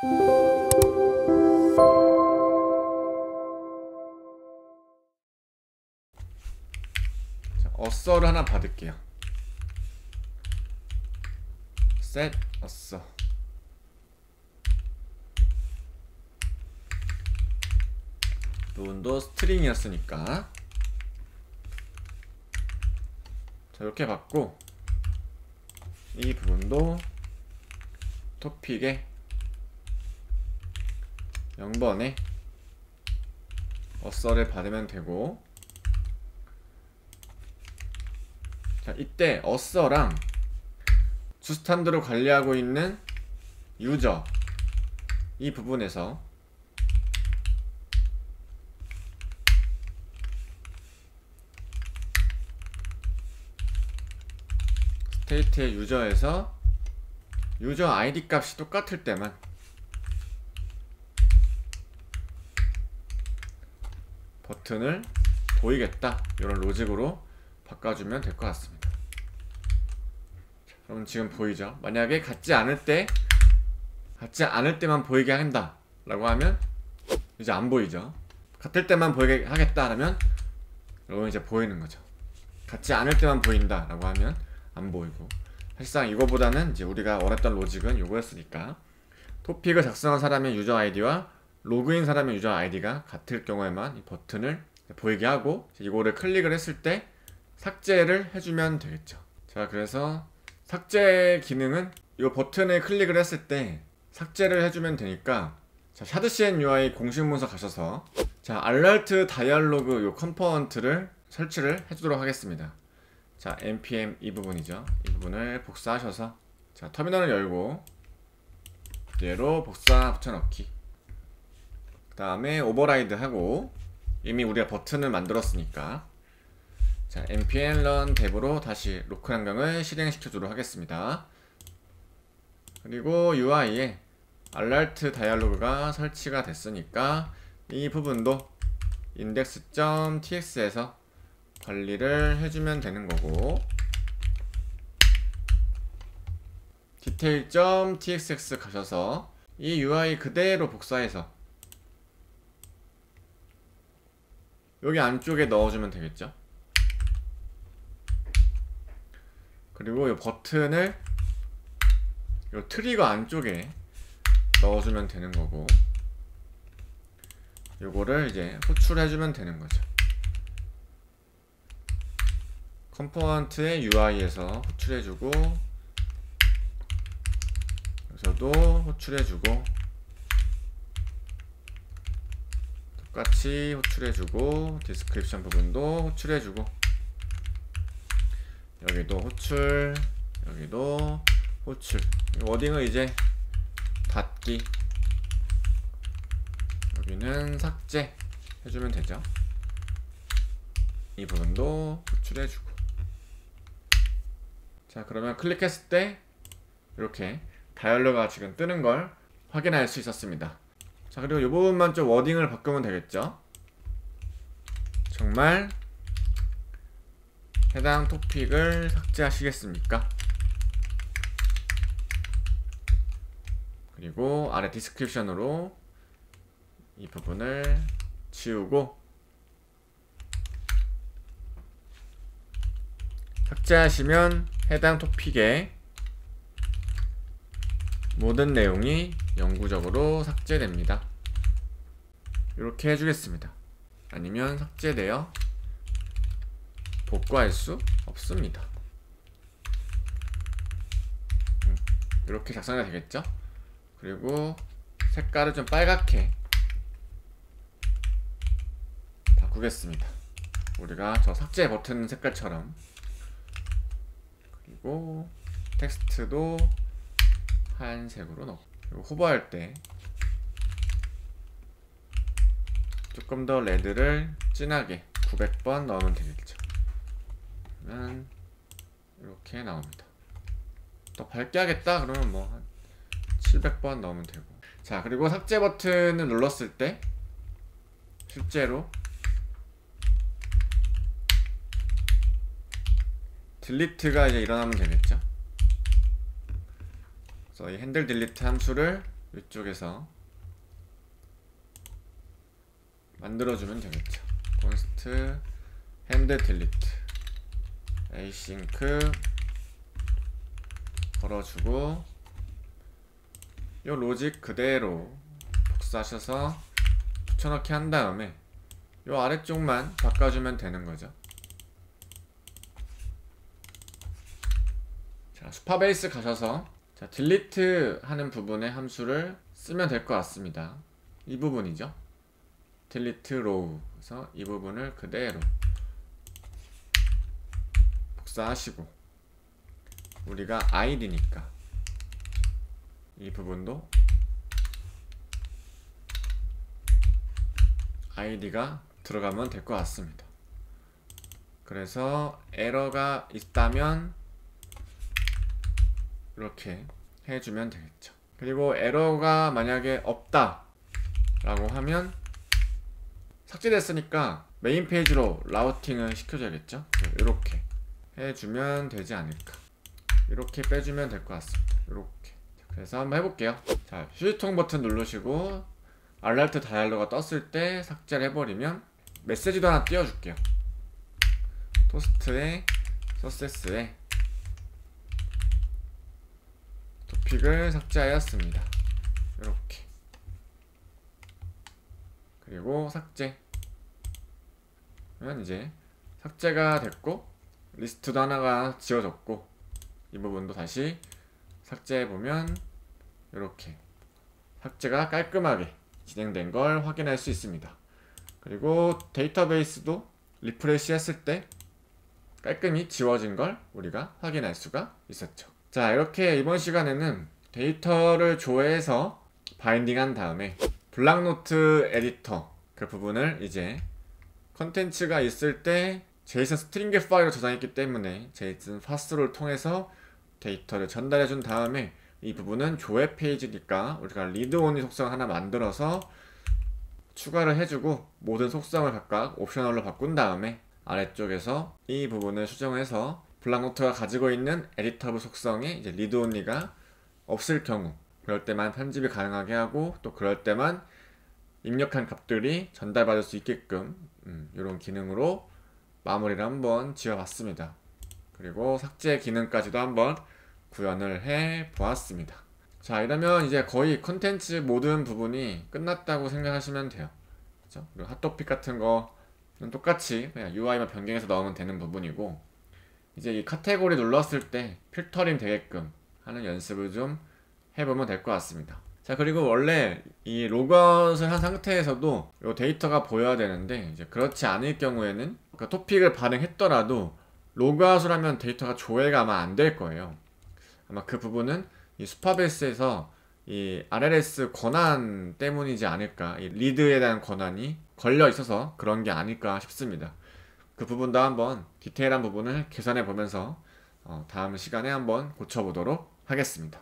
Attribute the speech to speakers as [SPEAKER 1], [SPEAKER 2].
[SPEAKER 1] 자, 어서를 하나 받을게요. set 어서. 부분도 스트링이었으니까 자, 이렇게 받고 이 부분도 토픽에 0번에 어서를 받으면 되고, 자, 이때 어서랑 주스탄드로 관리하고 있는 유저 이 부분에서 스테이트의 유저에서 유저 아이디 값이 똑같을 때만 버튼을 보이겠다, 이런 로직으로 바꿔주면 될 것 같습니다. 그럼 지금 보이죠? 만약에 같지 않을 때만 보이게 한다 라고 하면 이제 안 보이죠. 같을 때만 보이게 하겠다 라면 여러분 이제 보이는 거죠. 같지 않을 때만 보인다 라고 하면 안 보이고, 사실상 이거보다는 이제 우리가 원했던 로직은 요거였으니까 토픽을 작성한 사람의 유저 아이디와 로그인 사람의 유저 아이디가 같을 경우에만 이 버튼을 보이게 하고, 이거를 클릭을 했을 때 삭제를 해주면 되겠죠. 자, 그래서 삭제 기능은 이 버튼을 클릭을 했을 때 삭제를 해주면 되니까, 자, 샤드CN UI 공식 문서 가셔서 자, 알랄트 다이얼로그 요 컴포넌트를 설치를 해주도록 하겠습니다. 자, npm 이 부분이죠. 이 부분을 복사하셔서 자, 터미널을 열고 그대로 복사 붙여넣기, 그 다음에 오버라이드 하고, 이미 우리가 버튼을 만들었으니까 자, npm run dev로 다시 로컬 환경을 실행시켜주도록 하겠습니다. 그리고 UI에 알랄트 다이얼로그가 설치가 됐으니까 이 부분도 index.tx에서 관리를 해주면 되는 거고, detail.txx 가셔서 이 UI 그대로 복사해서 여기 안쪽에 넣어주면 되겠죠. 그리고 이 버튼을 이 트리거 안쪽에 넣어주면 되는 거고, 요거를 이제 호출해주면 되는 거죠. 컴포넌트의 UI에서 호출해주고, 여기서도 호출해주고, 똑같이 호출해주고, 디스크립션 부분도 호출해주고, 여기도 호출, 여기도 호출. 워딩을 이제 닫기, 여기는 삭제 해주면 되죠. 이 부분도 호출해주고. 자, 그러면 클릭했을 때 이렇게 다이얼로그가 지금 뜨는 걸 확인할 수 있었습니다. 자, 그리고 이 부분만 좀 워딩을 바꾸면 되겠죠. 정말 해당 토픽을 삭제하시겠습니까? 그리고 아래 디스크립션으로 이 부분을 지우고, 삭제하시면 해당 토픽의 모든 내용이 영구적으로 삭제됩니다. 이렇게 해주겠습니다. 아니면 삭제되어 복구할 수 없습니다. 이렇게 작성이 되겠죠? 그리고 색깔을 좀 빨갛게 바꾸겠습니다. 우리가 저 삭제 버튼 색깔처럼. 그리고 텍스트도 하얀색으로 넣고, 그리고 호버할 때 조금 더 레드를 진하게 900번 넣으면 되겠죠. 그러면 이렇게 나옵니다. 더 밝게 하겠다 그러면 뭐 한 700번 넣으면 되고. 자, 그리고 삭제 버튼을 눌렀을 때 실제로 딜리트가 이제 일어나면 되겠죠. 그래서 이 핸들 딜리트 함수를 이쪽에서 만들어주면 되겠죠. const hand delete async 걸어주고 요 로직 그대로 복사하셔서 붙여넣기 한 다음에 요 아래쪽만 바꿔주면 되는 거죠. 자, 수파베이스 가셔서 자, delete 하는 부분에 함수를 쓰면 될 것 같습니다. 이 부분이죠. delete row. 그래서 이 부분을 그대로 복사하시고 우리가 id니까 이 부분도 id가 들어가면 될 것 같습니다. 그래서 에러가 있다면 이렇게 해주면 되겠죠. 그리고 에러가 만약에 없다 라고 하면 삭제됐으니까 메인 페이지로 라우팅을 시켜줘야겠죠. 이렇게 해주면 되지 않을까. 이렇게 빼주면 될 것 같습니다. 이렇게. 그래서 한번 해볼게요. 자, 휴지통 버튼 누르시고 알라트 다이얼로그가 떴을 때 삭제를 해버리면 메시지도 하나 띄워줄게요. 토스트에 서세스에 토픽을 삭제하였습니다. 이렇게. 그리고 삭제. 그러면 이제 삭제가 됐고 리스트도 하나가 지워졌고 이 부분도 다시 삭제해보면 이렇게 삭제가 깔끔하게 진행된 걸 확인할 수 있습니다. 그리고 데이터베이스도 리프레시 했을 때 깔끔히 지워진 걸 우리가 확인할 수가 있었죠. 자, 이렇게 이번 시간에는 데이터를 조회해서 바인딩한 다음에 블락노트 에디터 그 부분을 이제 컨텐츠가 있을 때 제이슨 스트링 파일로 저장했기 때문에 제이슨 파스를 통해서 데이터를 전달해 준 다음에 이 부분은 조회 페이지니까 우리가 리드 온리 속성을 하나 만들어서 추가를 해주고 모든 속성을 각각 옵셔널로 바꾼 다음에 아래쪽에서 이 부분을 수정해서 블락노트가 가지고 있는 에디터블 속성에 이제 리드 온리가 없을 경우 그럴 때만 편집이 가능하게 하고 또 그럴 때만 입력한 값들이 전달받을 수 있게끔 이런 기능으로 마무리를 한번 지어봤습니다. 그리고 삭제 기능까지도 한번 구현을 해 보았습니다. 자, 이러면 이제 거의 컨텐츠 모든 부분이 끝났다고 생각하시면 돼요. 그렇죠? 그리고 핫토픽 같은 거는 똑같이 그냥 UI만 변경해서 넣으면 되는 부분이고 이제 이 카테고리 눌렀을 때 필터링 되게끔 하는 연습을 좀 해보면 될 것 같습니다. 자, 그리고 원래 이 로그아웃을 한 상태에서도 이 데이터가 보여야 되는데 이제 그렇지 않을 경우에는 그 토픽을 발행했더라도 로그아웃을 하면 데이터가 조회가 아마 안 될 거예요. 아마 그 부분은 이 수파베이스에서 이 RLS 권한 때문이지 않을까, 이 리드에 대한 권한이 걸려 있어서 그런 게 아닐까 싶습니다. 그 부분도 한번 디테일한 부분을 계산해 보면서 다음 시간에 한번 고쳐보도록 하겠습니다.